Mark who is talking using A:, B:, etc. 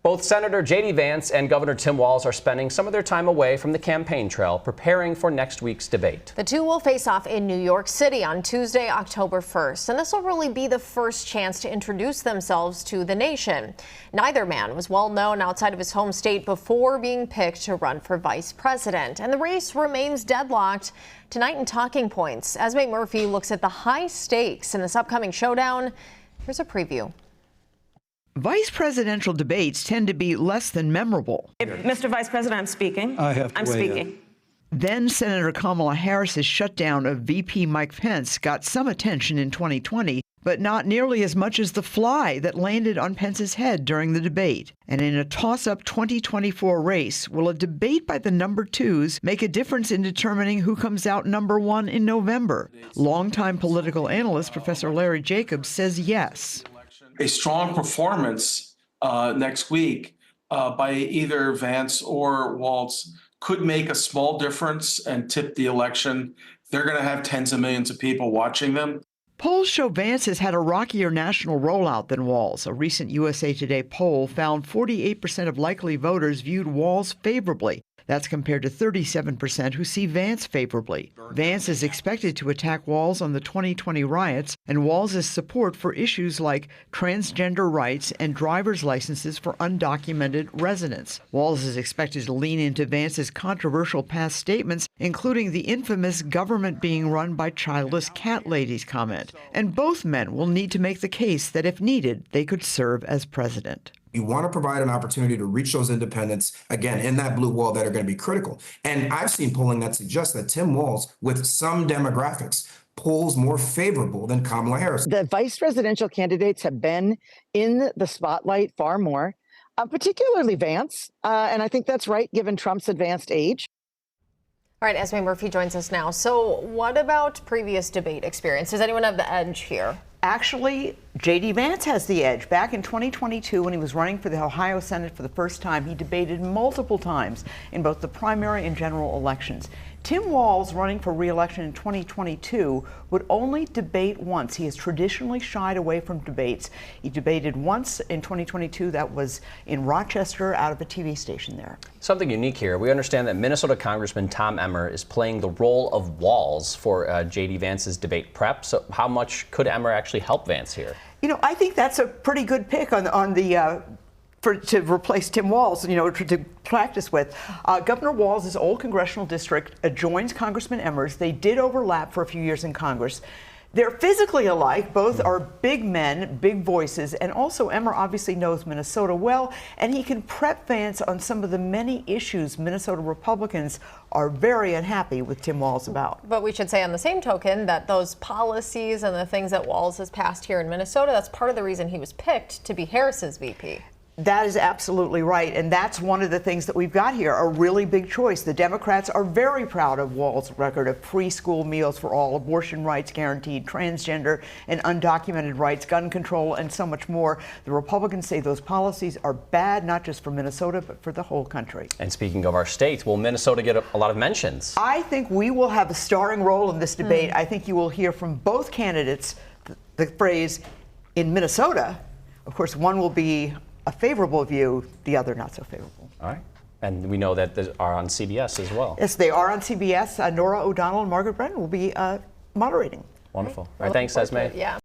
A: Both Senator J.D. Vance and Governor Tim Walz are spending some of their time away from the campaign trail, preparing for next week's debate.
B: The two will face off in New York City on Tuesday, October 1st, and this will really be the first chance to introduce themselves to the nation. Neither man was well known outside of his home state before being picked to run for vice president, and the race remains deadlocked. Tonight in Talking Points, Esme Murphy looks at the high stakes in this upcoming showdown. Here's a preview.
C: Vice presidential debates tend to be less than memorable.
D: Mr. Vice President, I'm speaking.
E: I'm
D: speaking.
C: Then Senator Kamala Harris's shutdown of VP Mike Pence got some attention in 2020, but not nearly as much as the fly that landed on Pence's head during the debate. And in a toss-up 2024 race, will a debate by the number twos make a difference in determining who comes out number one in November? Longtime political analyst Professor Larry Jacobs says yes.
E: A strong performance next week by either Vance or Walz could make a small difference and tip the election. They're going to have tens of millions of people watching them.
C: Polls show Vance has had a rockier national rollout than Walz. A recent USA Today poll found 48% of likely voters viewed Walz favorably. That's compared to 37% who see Vance favorably. Vance is expected to attack Walz on the 2020 riots and Walz's support for issues like transgender rights and driver's licenses for undocumented residents. Walz is expected to lean into Vance's controversial past statements, including the infamous government being run by childless cat ladies comment. And both men will need to make the case that if needed, they could serve as president.
F: You want to provide an opportunity to reach those independents, again, in that blue wall that are going to be critical. And I've seen polling that suggests that Tim Walz, with some demographics, polls more favorable than Kamala Harris.
G: The vice presidential candidates have been in the spotlight far more, particularly Vance. And I think that's right, given Trump's advanced age.
B: All right, Esme Murphy joins us now. So what about previous debate experience? Does anyone have the edge here?
C: Actually, J.D. Vance has the edge. Back in 2022, when he was running for the Ohio Senate for the first time, he debated multiple times in both the primary and general elections. Tim Walz, running for re-election in 2022, would only debate once. He has traditionally shied away from debates. He debated once in 2022. That was in Rochester, out of a TV station there.
A: Something unique here. We understand that Minnesota Congressman Tom Emmer is playing the role of Walz for J.D. Vance's debate prep. So how much could Emmer actually help Vance here?
C: You know, I think that's a pretty good pick on the to replace Tim Walz, to practice with. Governor Walz's old congressional district adjoins Congressman Emmer's. They did overlap for a few years in Congress. They're physically alike. Both are big men, big voices, and also Emmer obviously knows Minnesota well, and he can prep Vance on some of the many issues Minnesota Republicans are very unhappy with Tim Walz about.
B: But we should say on the same token that those policies and the things that Walz has passed here in Minnesota, that's part of the reason he was picked to be Harris's VP.
C: That is absolutely right, and that's one of the things that we've got here, a really big choice. The Democrats are very proud of Walz's record of preschool meals for all, abortion rights guaranteed, transgender and undocumented rights, gun control, and so much more. The Republicans say those policies are bad, not just for Minnesota, but for the whole country.
A: And speaking of our state, will Minnesota get a lot of mentions?
C: I think we will have a starring role in this debate. I think you will hear from both candidates the phrase, in Minnesota. Of course, one will be a favorable view, the other not so favorable.
A: All right. And we know that they are on CBS as well.
C: Yes, they are on CBS. Nora O'Donnell and Margaret Brennan will be moderating.
A: Wonderful. All right, thanks, Esme.
B: Yeah.